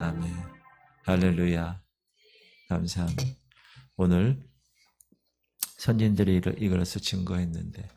아멘. 할렐루야. 감사합니다. 오늘 선진들이 이걸로서 증거했는데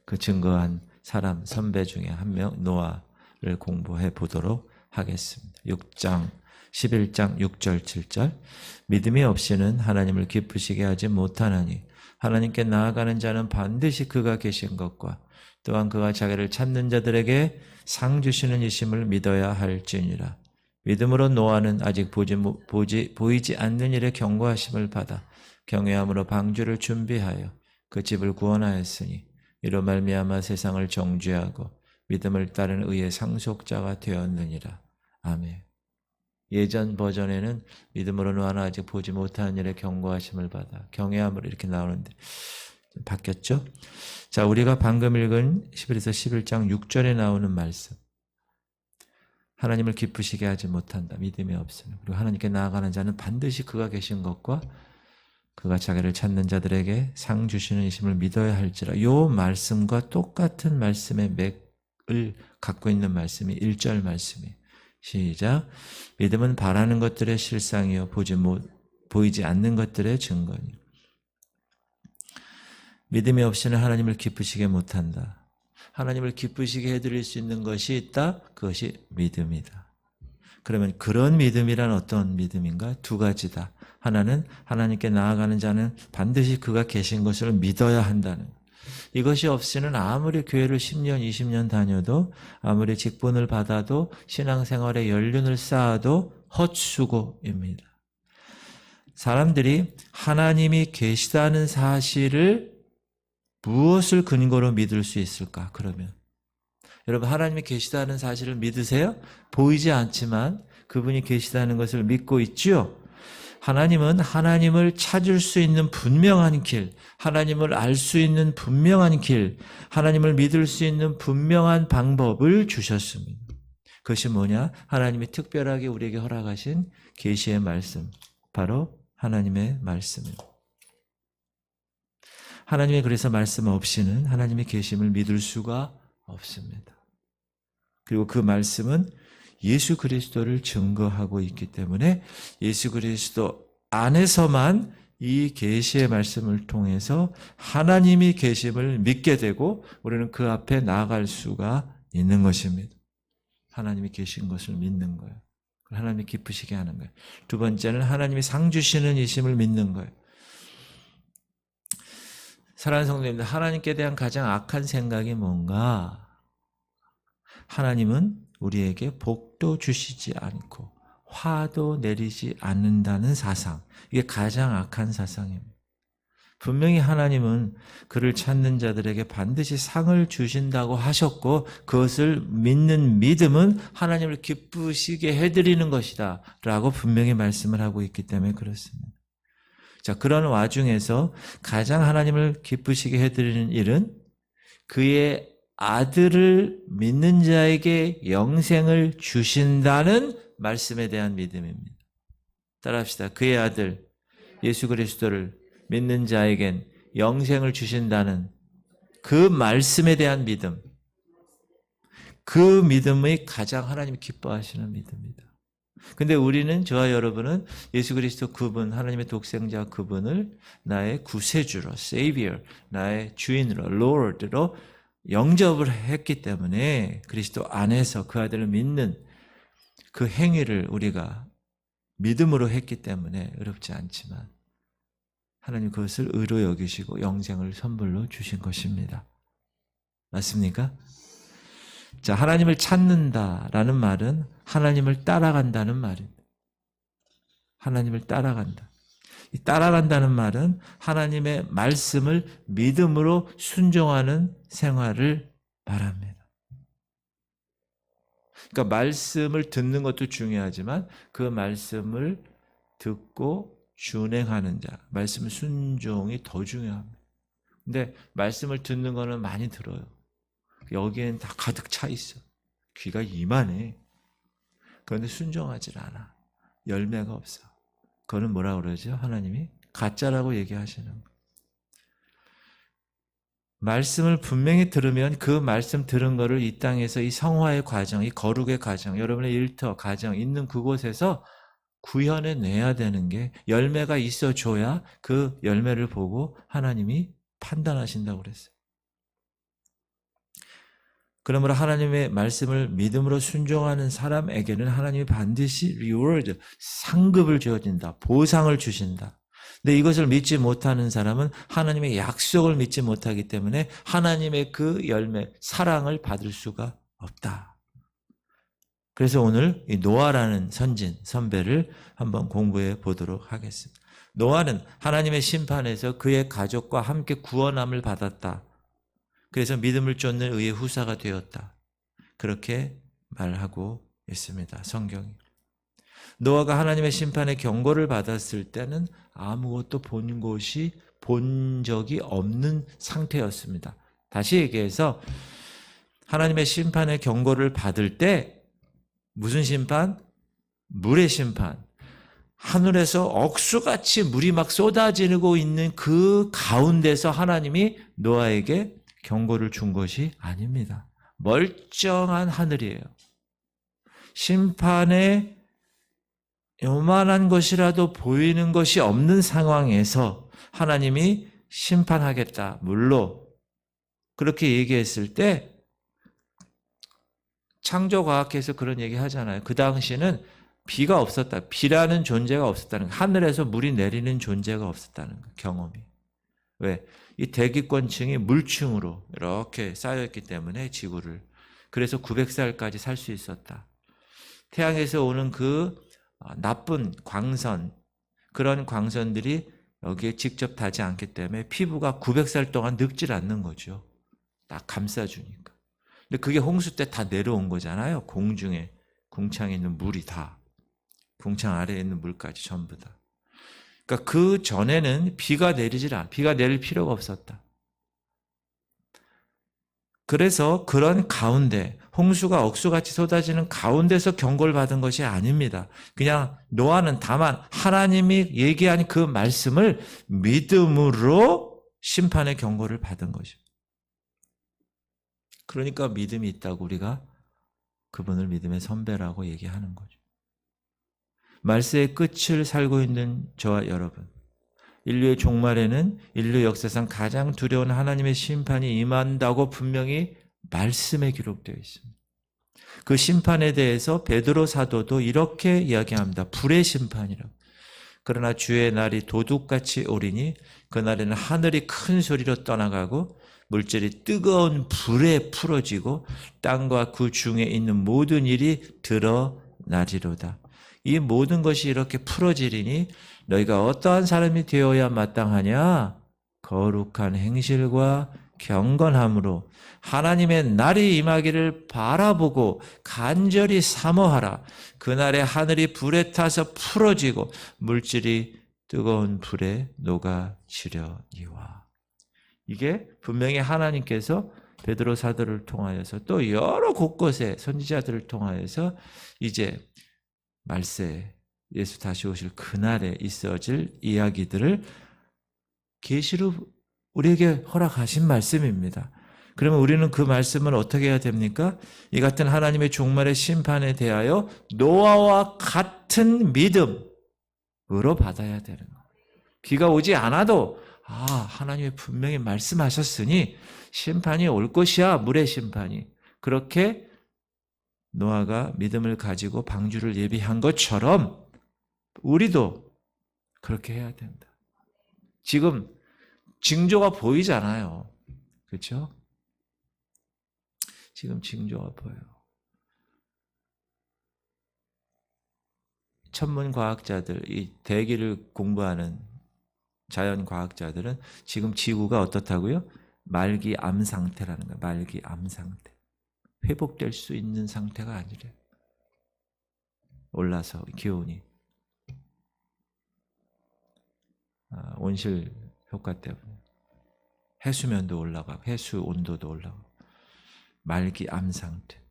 그 증거한 사람 선배 중에 한 명 노아를 공부해 보도록 하겠습니다. 6장 11장 6절 7절 믿음이 없이는 하나님을 기쁘시게 하지 못하나니 하나님께 나아가는 자는 반드시 그가 계신 것과 또한 그가 자기를 찾는 자들에게 상 주시는 이심을 믿어야 할지니라. 믿음으로 노아는 아직 보이지 않는 일에 경고하심을 받아 경외함으로 방주를 준비하여 그 집을 구원하였으니 이로 말미암아 세상을 정죄하고 믿음을 따르는 의의 상속자가 되었느니라. 아멘. 예전 버전에는 믿음으로 노아는 아직 보지 못하는 일에 경고하심을 받아 경외함으로 이렇게 나오는데 바뀌었죠? 자, 우리가 방금 읽은 11에서 11장 6절에 나오는 말씀, 하나님을 기쁘시게 하지 못한다. 믿음이 없으면. 그리고 하나님께 나아가는 자는 반드시 그가 계신 것과 그가 자기를 찾는 자들에게 상 주시는 이심을 믿어야 할지라. 이 말씀과 똑같은 말씀의 맥을 갖고 있는 말씀이 1절 말씀이에요. 시작. 믿음은 바라는 것들의 실상이요 보이지 않는 것들의 증거니요. 믿음이 없이는 하나님을 기쁘시게 못한다. 하나님을 기쁘시게 해드릴 수 있는 것이 있다. 그것이 믿음이다. 그러면 그런 믿음이란 어떤 믿음인가? 두 가지다. 하나는 하나님께 나아가는 자는 반드시 그가 계신 것을 믿어야 한다는 것. 이것이 없이는 아무리 교회를 10년, 20년 다녀도 아무리 직분을 받아도 신앙생활에 연륜을 쌓아도 헛수고입니다. 사람들이 하나님이 계시다는 사실을 무엇을 근거로 믿을 수 있을까? 그러면 여러분, 하나님이 계시다는 사실을 믿으세요? 보이지 않지만 그분이 계시다는 것을 믿고 있죠? 하나님은 하나님을 찾을 수 있는 분명한 길, 하나님을 알 수 있는 분명한 길, 하나님을 믿을 수 있는 분명한 방법을 주셨습니다. 그것이 뭐냐? 하나님이 특별하게 우리에게 허락하신 계시의 말씀, 바로 하나님의 말씀입니다. 하나님의 그래서 말씀 없이는 하나님의 계심을 믿을 수가 없습니다. 그리고 그 말씀은 예수 그리스도를 증거하고 있기 때문에 예수 그리스도 안에서만 이 계시의 말씀을 통해서 하나님이 계심을 믿게 되고 우리는 그 앞에 나아갈 수가 있는 것입니다. 하나님이 계신 것을 믿는 거예요. 하나님이 기쁘시게 하는 거예요. 두 번째는 하나님이 상 주시는 이심을 믿는 거예요. 사랑하는 성도님들, 하나님께 대한 가장 악한 생각이 뭔가? 하나님은 우리에게 복도 주시지 않고 화도 내리지 않는다는 사상, 이게 가장 악한 사상입니다. 분명히 하나님은 그를 찾는 자들에게 반드시 상을 주신다고 하셨고 그것을 믿는 믿음은 하나님을 기쁘시게 해드리는 것이다 라고 분명히 말씀을 하고 있기 때문에 그렇습니다. 자, 그런 와중에서 가장 하나님을 기쁘시게 해드리는 일은 그의 아들을 믿는 자에게 영생을 주신다는 말씀에 대한 믿음입니다. 따라합시다. 그의 아들 예수 그리스도를 믿는 자에겐 영생을 주신다는 그 말씀에 대한 믿음, 그 믿음이 가장 하나님이 기뻐하시는 믿음입니다. 근데 우리는, 저와 여러분은 예수 그리스도 그분, 하나님의 독생자 그분을 나의 구세주로, Savior, 나의 주인으로, Lord로 영접을 했기 때문에 그리스도 안에서 그 아들을 믿는 그 행위를 우리가 믿음으로 했기 때문에 어렵지 않지만 하나님 그것을 의로 여기시고 영생을 선물로 주신 것입니다. 맞습니까? 자, 하나님을 찾는다라는 말은 하나님을 따라간다는 말입니다. 하나님을 따라간다. 이 따라간다는 말은 하나님의 말씀을 믿음으로 순종하는 생활을 말합니다. 그러니까 말씀을 듣는 것도 중요하지만 그 말씀을 듣고 준행하는 자, 말씀 순종이 더 중요합니다. 근데 말씀을 듣는 거는 많이 들어요. 여기에는 다 가득 차 있어. 귀가 이만해. 그런데 순종하질 않아. 열매가 없어. 그거는 뭐라 그러죠? 하나님이 가짜라고 얘기하시는 거. 말씀을 분명히 들으면 그 말씀 들은 거를 이 땅에서 이 성화의 과정, 이 거룩의 과정, 여러분의 일터, 가정 있는 그곳에서 구현해 내야 되는 게 열매가 있어줘야 그 열매를 보고 하나님이 판단하신다고 그랬어요. 그러므로 하나님의 말씀을 믿음으로 순종하는 사람에게는 하나님이 반드시 reward, 상급을 주어진다. 보상을 주신다. 근데 이것을 믿지 못하는 사람은 하나님의 약속을 믿지 못하기 때문에 하나님의 그 열매, 사랑을 받을 수가 없다. 그래서 오늘 이 노아라는 선진, 선배를 한번 공부해 보도록 하겠습니다. 노아는 하나님의 심판에서 그의 가족과 함께 구원함을 받았다. 그래서 믿음을 쫓는 의의 후사가 되었다. 그렇게 말하고 있습니다. 성경이. 노아가 하나님의 심판의 경고를 받았을 때는 아무것도 본 적이 없는 상태였습니다. 다시 얘기해서 하나님의 심판의 경고를 받을 때 무슨 심판? 물의 심판. 하늘에서 억수같이 물이 막 쏟아지고 있는 그 가운데서 하나님이 노아에게 경고를 준 것이 아닙니다. 멀쩡한 하늘이에요. 심판에 요만한 것이라도 보이는 것이 없는 상황에서 하나님이 심판하겠다. 물로 그렇게 얘기했을 때 창조과학에서 그런 얘기 하잖아요. 그 당시는 비가 없었다. 비라는 존재가 없었다는 거예요. 하늘에서 물이 내리는 존재가 없었다는 거예요. 경험이. 왜? 이 대기권층이 물층으로 이렇게 쌓여있기 때문에 지구를. 그래서 900살까지 살 수 있었다. 태양에서 오는 그 나쁜 광선, 그런 광선들이 여기에 직접 닿지 않기 때문에 피부가 900살 동안 늙질 않는 거죠. 딱 감싸주니까. 근데 그게 홍수 때 다 내려온 거잖아요. 공중에, 궁창에 있는 물이 다. 궁창 아래에 있는 물까지 전부 다. 그러니까 그 전에는 비가 내릴 필요가 없었다. 그래서 그런 가운데 홍수가 억수같이 쏟아지는 가운데서 경고를 받은 것이 아닙니다. 그냥 노아는 다만 하나님이 얘기한 그 말씀을 믿음으로 심판의 경고를 받은 것입니다. 그러니까 믿음이 있다고 우리가 그분을 믿음의 선배라고 얘기하는 거죠. 말세의 끝을 살고 있는 저와 여러분, 인류의 종말에는 인류 역사상 가장 두려운 하나님의 심판이 임한다고 분명히 말씀에 기록되어 있습니다. 그 심판에 대해서 베드로 사도도 이렇게 이야기합니다. 불의 심판이라고. 그러나 주의 날이 도둑같이 오리니 그날에는 하늘이 큰 소리로 떠나가고 물질이 뜨거운 불에 풀어지고 땅과 그 중에 있는 모든 일이 드러나리로다. 이 모든 것이 이렇게 풀어지리니 너희가 어떠한 사람이 되어야 마땅하냐? 거룩한 행실과 경건함으로 하나님의 날이 임하기를 바라보고 간절히 사모하라. 그날에 하늘이 불에 타서 풀어지고 물질이 뜨거운 불에 녹아지려니와. 이게 분명히 하나님께서 베드로 사도를 통하여서 또 여러 곳곳에 선지자들을 통하여서 이제 말세 예수 다시 오실 그날에 있어질 이야기들을 계시로 우리에게 허락하신 말씀입니다. 그러면 우리는 그 말씀을 어떻게 해야 됩니까? 이 같은 하나님의 종말의 심판에 대하여 노아와 같은 믿음으로 받아야 되는 거예요. 비가 오지 않아도 하나님이 분명히 말씀하셨으니 심판이 올 것이야. 물의 심판이. 그렇게 노아가 믿음을 가지고 방주를 예비한 것처럼 우리도 그렇게 해야 된다. 지금 징조가 보이잖아요. 그렇죠? 지금 징조가 보여요. 천문과학자들, 이 대기를 공부하는 자연과학자들은 지금 지구가 어떻다고요? 말기암 상태라는 거예요. 말기암 상태. 회복될 수 있는 상태가 아니래요. 올라서 기온이 온실 효과 때문에 해수면도 올라가고 해수 온도도 올라가고 말기암 상태.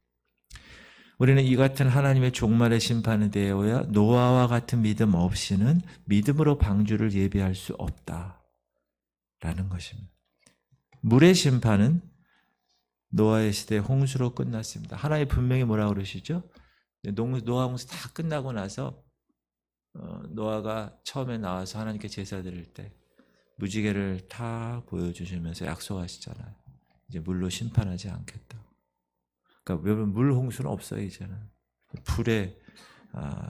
우리는 이 같은 하나님의 종말의 심판에 대하여 노아와 같은 믿음 없이는 믿음으로 방주를 예비할 수 없다라는 것입니다. 물의 심판은 노아의 시대 홍수로 끝났습니다. 하나님 분명히 뭐라고 그러시죠? 노아 홍수 다 끝나고 나서 노아가 처음에 나와서 하나님께 제사 드릴 때 무지개를 다 보여주시면서 약속하시잖아요. 이제 물로 심판하지 않겠다. 그러니까 여러분 물 홍수는 없어요. 이제는 불의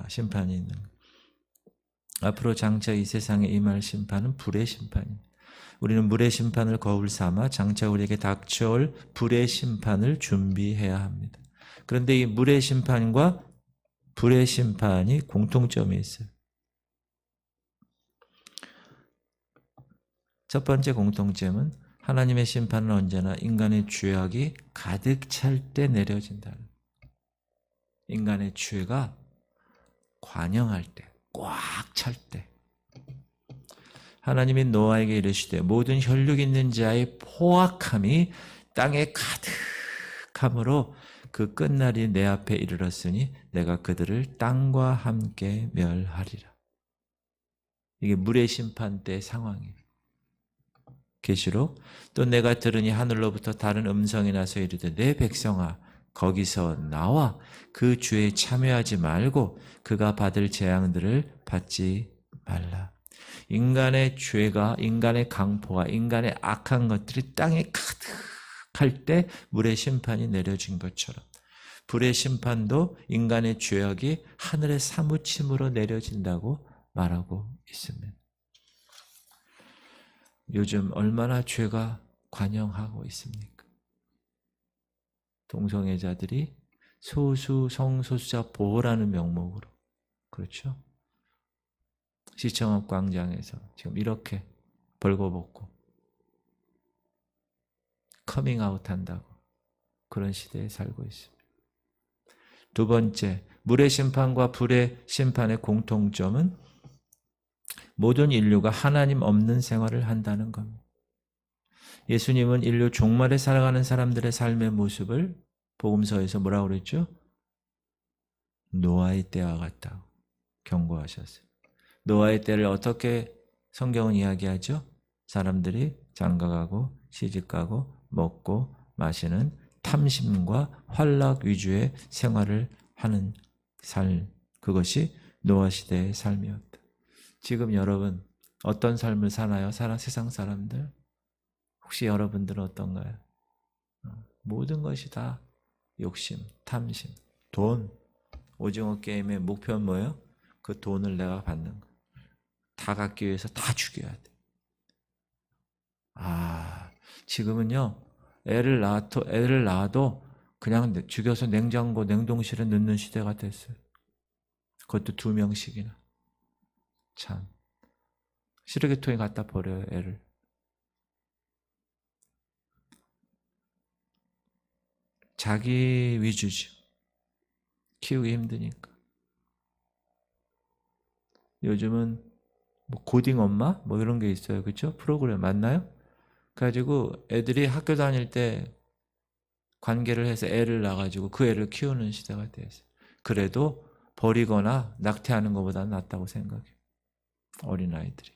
심판이 있는 거예요. 앞으로 장차 이 세상에 임할 심판은 불의 심판입니다. 우리는 물의 심판을 거울 삼아 장차 우리에게 닥쳐올 불의 심판을 준비해야 합니다. 그런데 이 물의 심판과 불의 심판이 공통점이 있어요. 첫 번째 공통점은 하나님의 심판은 언제나 인간의 죄악이 가득 찰 때 내려진다는 거예요. 인간의 죄가 관영할 때, 꽉 찰 때. 하나님이 노아에게 이르시되 모든 혈육 있는 자의 포악함이 땅에 가득함으로 그 끝날이 내 앞에 이르렀으니 내가 그들을 땅과 함께 멸하리라. 이게 물의 심판 때 상황이에요. 계시록 또 내가 들으니 하늘로부터 다른 음성이 나서 이르되 내 백성아 거기서 나와 그 죄에 참여하지 말고 그가 받을 재앙들을 받지 말라. 인간의 죄가, 인간의 강포가, 인간의 악한 것들이 땅에 가득할 때 물의 심판이 내려진 것처럼 불의 심판도 인간의 죄악이 하늘의 사무침으로 내려진다고 말하고 있습니다. 요즘 얼마나 죄가 관영하고 있습니까? 동성애자들이 소수, 성소수자 보호라는 명목으로, 그렇죠? 시청 앞 광장에서 지금 이렇게 벌거벗고 커밍아웃 한다고 그런 시대에 살고 있습니다. 두 번째, 물의 심판과 불의 심판의 공통점은 모든 인류가 하나님 없는 생활을 한다는 겁니다. 예수님은 인류 종말에 살아가는 사람들의 삶의 모습을 복음서에서 뭐라고 그랬죠? 노아의 때와 같다고 경고하셨어요. 노아의 때를 어떻게 성경은 이야기하죠? 사람들이 장가가고 시집가고 먹고 마시는 탐심과 활락 위주의 생활을 하는 삶, 그것이 노아 시대의 삶이었다. 지금 여러분 어떤 삶을 사나요? 세상 사람들? 혹시 여러분들은 어떤가요? 모든 것이 다 욕심, 탐심, 돈. 오징어 게임의 목표는 뭐예요? 그 돈을 내가 받는 거. 다 갖기 위해서 다 죽여야 돼. 지금은요, 애를 낳아도 그냥 죽여서 냉장고, 냉동실에 넣는 시대가 됐어요. 그것도 2명씩이나. 참. 쓰레기통에 갖다 버려요, 애를. 자기 위주죠. 키우기 힘드니까. 요즘은 뭐 고딩 엄마? 뭐 이런 게 있어요. 그렇죠? 프로그램 맞나요? 그래가지고 애들이 학교 다닐 때 관계를 해서 애를 낳아가지고 그 애를 키우는 시대가 됐어요. 그래도 버리거나 낙태하는 것보다 낫다고 생각해요. 어린아이들이.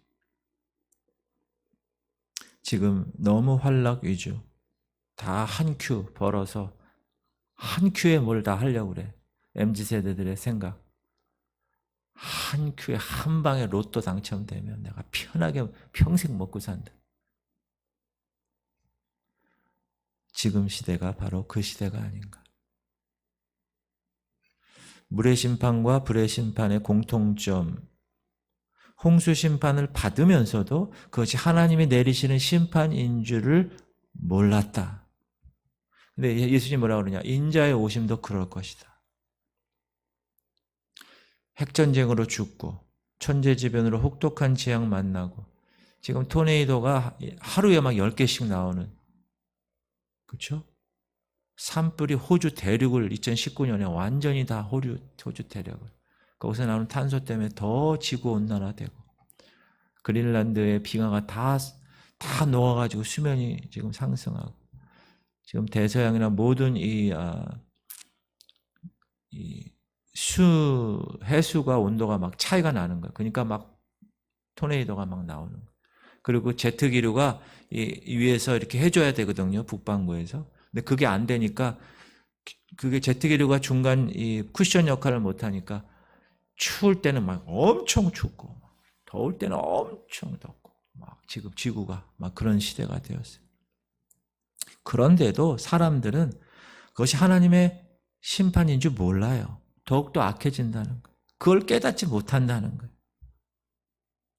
지금 너무 활락 위주. 다 한 큐 벌어서 한 큐에 뭘 다 하려고 그래. MZ세대들의 생각. 한 큐에 한 방에 로또 당첨되면 내가 편하게 평생 먹고 산다. 지금 시대가 바로 그 시대가 아닌가. 물의 심판과 불의 심판의 공통점. 홍수 심판을 받으면서도 그것이 하나님이 내리시는 심판인 줄을 몰랐다. 근데 예수님이 뭐라고 그러냐? 인자의 오심도 그럴 것이다. 핵전쟁으로 죽고 천재지변으로 혹독한 재앙 만나고 지금 토네이도가 하루에 막 10개씩 나오는, 그렇죠? 산불이 호주 대륙을 2019년에 완전히 다 호주 대륙을, 거기서 나오는 탄소 때문에 더 지구온난화되고 그린란드의 빙하가 다 녹아가지고 수면이 지금 상승하고 지금 대서양이나 모든 해수가 온도가 막 차이가 나는 거예요. 그러니까 막 토네이도가 막 나오는 거예요. 그리고 제트 기류가 이 위에서 이렇게 해줘야 되거든요. 북반구에서. 근데 그게 안 되니까 그게 제트 기류가 중간 이 쿠션 역할을 못 하니까 추울 때는 막 엄청 춥고 더울 때는 엄청 덥고 막 지금 지구가 막 그런 시대가 되었어요. 그런데도 사람들은 그것이 하나님의 심판인 줄 몰라요. 더욱더 악해진다는 거예요. 그걸 깨닫지 못한다는 거예요.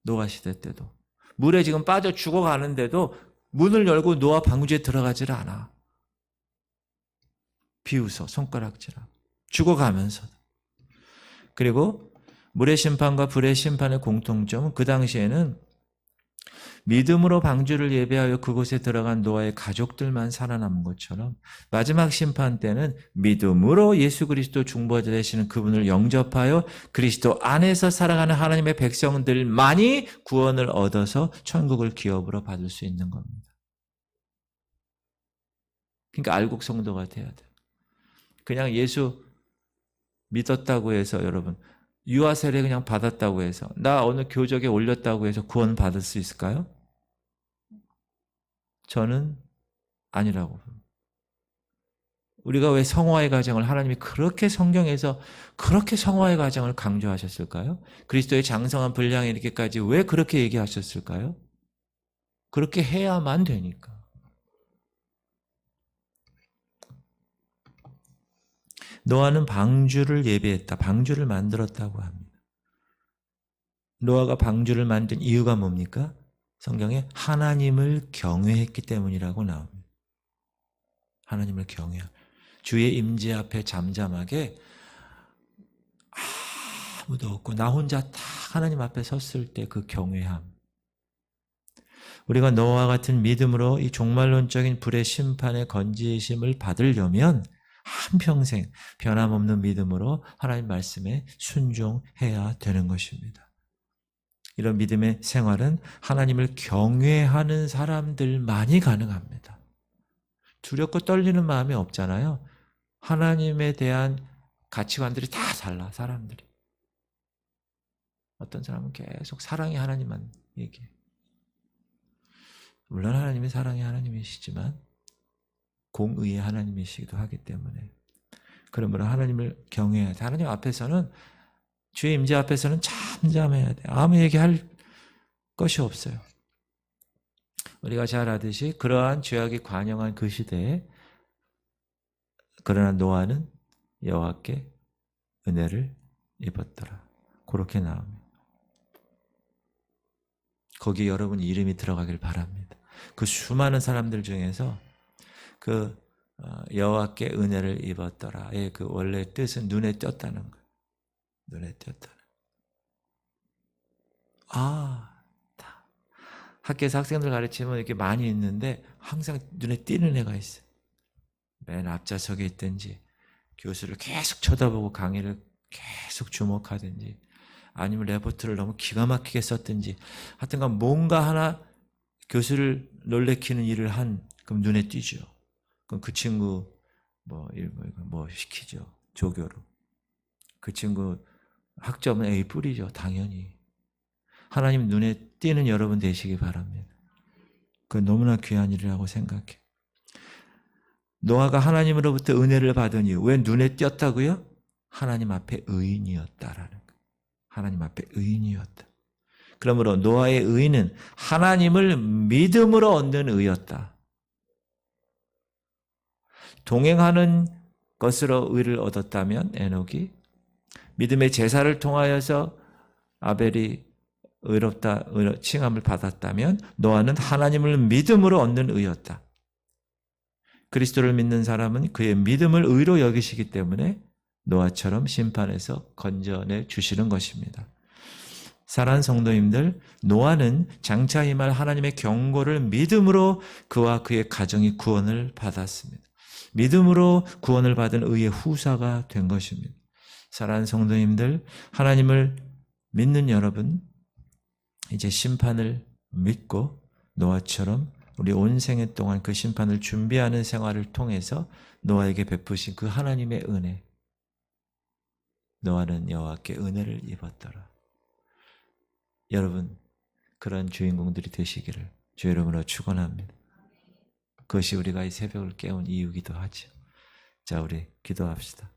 노아 시대 때도. 물에 지금 빠져 죽어가는데도 문을 열고 노아 방주에 들어가질 않아. 비웃어 손가락질하고 죽어가면서도. 그리고 물의 심판과 불의 심판의 공통점은 그 당시에는 믿음으로 방주를 예배하여 그곳에 들어간 노아의 가족들만 살아남은 것처럼 마지막 심판 때는 믿음으로 예수 그리스도 중보자 되시는 그분을 영접하여 그리스도 안에서 살아가는 하나님의 백성들만이 구원을 얻어서 천국을 기업으로 받을 수 있는 겁니다. 그러니까 알곡 성도가 돼야 돼요. 그냥 예수 믿었다고 해서 여러분 유아 세례 그냥 받았다고 해서 나 어느 교적에 올렸다고 해서 구원 받을 수 있을까요? 저는 아니라고 봅니다. 우리가 왜 성화의 과정을 하나님이 그렇게 성경에서 그렇게 성화의 과정을 강조하셨을까요? 그리스도의 장성한 분량에 이렇게까지 왜 그렇게 얘기하셨을까요? 그렇게 해야만 되니까. 노아는 방주를 예배했다. 방주를 만들었다고 합니다. 노아가 방주를 만든 이유가 뭡니까? 성경에 하나님을 경외했기 때문이라고 나옵니다. 하나님을 경외. 주의 임재 앞에 잠잠하게 아무도 없고 나 혼자 다 하나님 앞에 섰을 때 그 경외함. 우리가 노아와 같은 믿음으로 이 종말론적인 불의 심판의 건지심을 받으려면 한평생 변함없는 믿음으로 하나님 말씀에 순종해야 되는 것입니다. 이런 믿음의 생활은 하나님을 경외하는 사람들만이 가능합니다. 두렵고 떨리는 마음이 없잖아요. 하나님에 대한 가치관들이 다 달라, 사람들이. 어떤 사람은 계속 사랑의 하나님만 얘기해. 물론 하나님이 사랑의 하나님이시지만 공의의 하나님이시기도 하기 때문에 그러므로 하나님을 경외해야 돼. 하나님 앞에서는 주의 임재 앞에서는 잠잠해야 돼. 아무 얘기할 것이 없어요. 우리가 잘 아듯이 그러한 죄악이 관영한 그 시대에 그러나 노아는 여호와께 은혜를 입었더라. 그렇게 나옵니다. 거기 여러분 이름이 들어가길 바랍니다. 그 수많은 사람들 중에서 그 여호와께 은혜를 입었더라의 그 원래 뜻은 눈에 띄었다는 거예요. 눈에 띄었다는. 학교에서 학생들 가르치면 이렇게 많이 있는데 항상 눈에 띄는 애가 있어요. 맨 앞좌석에 있든지 교수를 계속 쳐다보고 강의를 계속 주목하든지 아니면 레포트를 너무 기가 막히게 썼든지 하여튼간 뭔가 하나 교수를 놀래키는 일을 그럼 눈에 띄죠. 그럼 그 친구 뭐 시키죠. 조교로. 그 친구 학점은 A 뿌리죠. 당연히. 하나님 눈에 띄는 여러분 되시기 바랍니다. 그건 너무나 귀한 일이라고 생각해. 노아가 하나님으로부터 은혜를 받은 이유. 왜 눈에 띄었다고요? 하나님 앞에 의인이었다라는 거예요. 하나님 앞에 의인이었다. 그러므로 노아의 의는 하나님을 믿음으로 얻는 의였다. 동행하는 것으로 의를 얻었다면 에녹이 믿음의 제사를 통하여서 아벨이 의롭다 칭함을 받았다면 노아는 하나님을 믿음으로 얻는 의였다. 그리스도를 믿는 사람은 그의 믿음을 의로 여기시기 때문에 노아처럼 심판에서 건져내 주시는 것입니다. 사랑하는 성도님들, 노아는 장차 임할 하나님의 경고를 믿음으로 그와 그의 가정이 구원을 받았습니다. 믿음으로 구원을 받은 의의 후사가 된 것입니다. 사랑하는 성도님들, 하나님을 믿는 여러분, 이제 심판을 믿고 노아처럼 우리 온 생애 동안 그 심판을 준비하는 생활을 통해서 노아에게 베푸신 그 하나님의 은혜, 노아는 여호와께 은혜를 입었더라. 여러분, 그런 주인공들이 되시기를 주 이름으로 축원합니다. 그것이 우리가 이 새벽을 깨운 이유기도 하죠. 자, 우리 기도합시다.